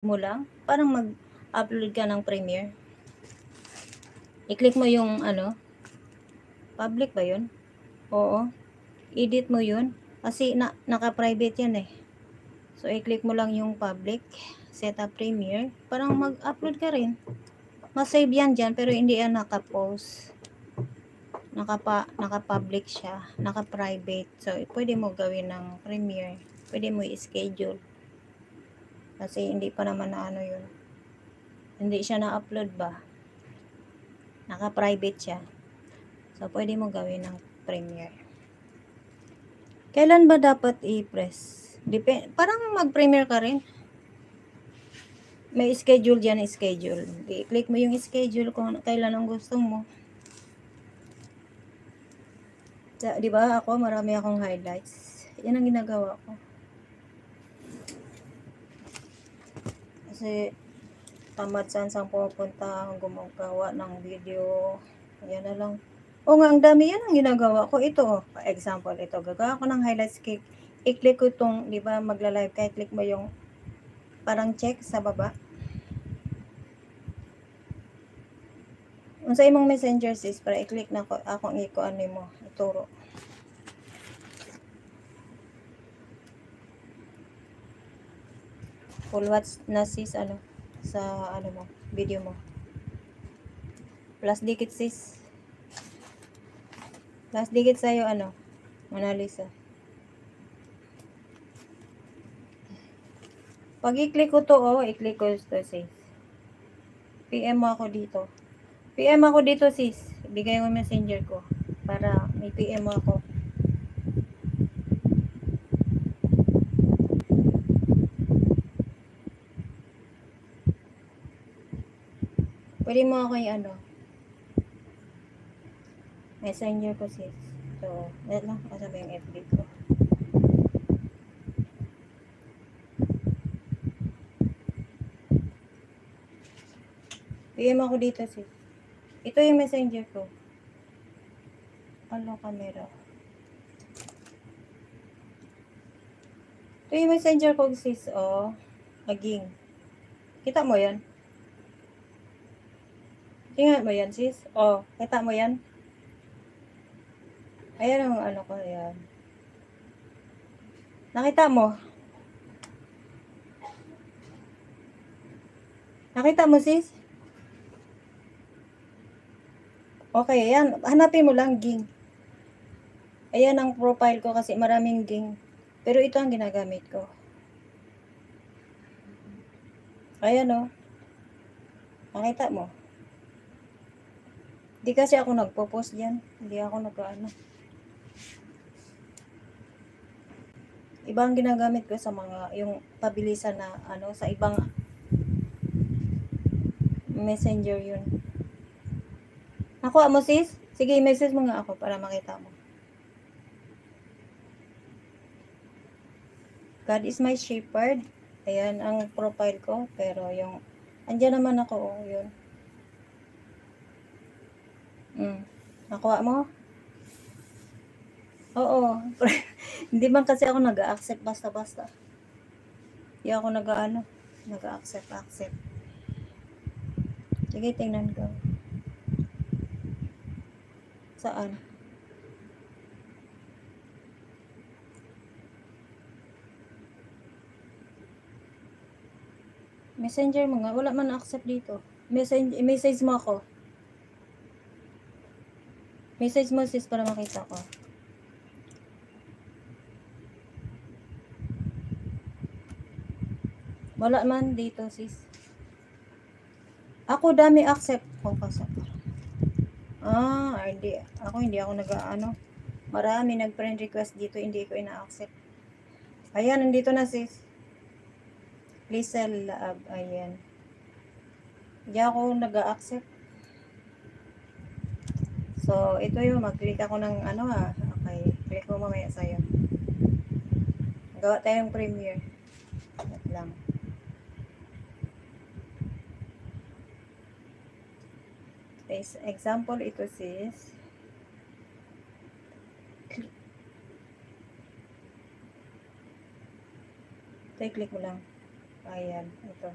mo lang, parang mag-upload ka ng Premiere. I-click mo yung ano, public ba yun? Oo. Edit mo yun. Kasi naka-private yan eh. So, i-click mo lang yung public, setup Premiere. Parang mag-upload ka rin. Masave yan dyan, pero hindi yan naka-post. Naka-public siya. Naka-private. So, pwede mo gawin ng Premiere. Pwede mo i-schedule. Kasi hindi pa naman na ano yun. Hindi siya na-upload ba? Naka-private siya. So, pwede mo gawin ng Premiere. Kailan ba dapat i-press? Parang mag-Premiere ka rin. May schedule dyan, schedule. I-click mo yung schedule kung kailan ang gusto mo. Di ba ako, marami akong highlights. Yan ang ginagawa ko. Kasi, tamad saan pupunta, gumagawa ng video. Yan na lang. O nga, ang dami yan ang ginagawa ko. Ito, for example, ito, gagawa ko ng highlights cake. I-click ko itong, di ba, magla-live ka, i-click mo yung parang check sa baba. Kung sa imong messenger sis, para i-click na ko, akong ano mo, ituro. Full watch na sis, ano, sa, ano mo, video mo. Plus dikit sis. Plus dikit sa'yo, ano, Mona Lisa. Pag i-click ko to, oh, i-click ko to sis. PM mo ako dito. PM ako dito sis. Bigay mo messenger ko. Para may PM mo ako. Pwede mo ako yung ano. Messenger ko sis. So, wait lang. Kasabi yung FB ko. PM ako dito sis. Ito yung messenger ko. Ano camera? Ito yung messenger ko sis. Oh. Aging. Kita mo yan? Tingnan mo yan sis. Oh. Kita mo yan? Ayan ang ano ko. Ayan. Nakita mo? Nakita mo sis? Okay, ayan. Hanapin mo lang, ging. Ayan ang profile ko kasi maraming ging. Pero ito ang ginagamit ko. Ayan o. Nakita mo? Hindi kasi ako nagpo-post dyan. Hindi ako nag-ano. Iba ang ginagamit ko sa mga, yung pabilisan na, ano, sa ibang messenger yun. Nakuha mo sis? Sige, message mo nga ako para makita mo. God is my shepherd. Ayan ang profile ko. Pero yung, andyan naman ako, oh, yun. Nakuha mo? Oo. Hindi man kasi ako nag-accept basta-basta. Hindi ako nag-accept. Sige, tingnan ko. Saan? Messenger mo nga. Wala man accept dito. Message mo ako. Message mo sis para makita ko. Wala man dito sis. Ako dami accept. Focus ako. Hindi. Hindi ako nag-ano. Marami nag-friend request dito. Hindi ko ina-accept. Ayan, nandito na sis. Lisa Lab. Ayan. Hindi ako nag-accept. So, ito yung mag-click ako ng ano ha. Okay. Click ko mamaya sa'yo. Gawa tayong Premiere. Wait lang. Example, ito sis. Ito, click mo lang. Ayan, ito.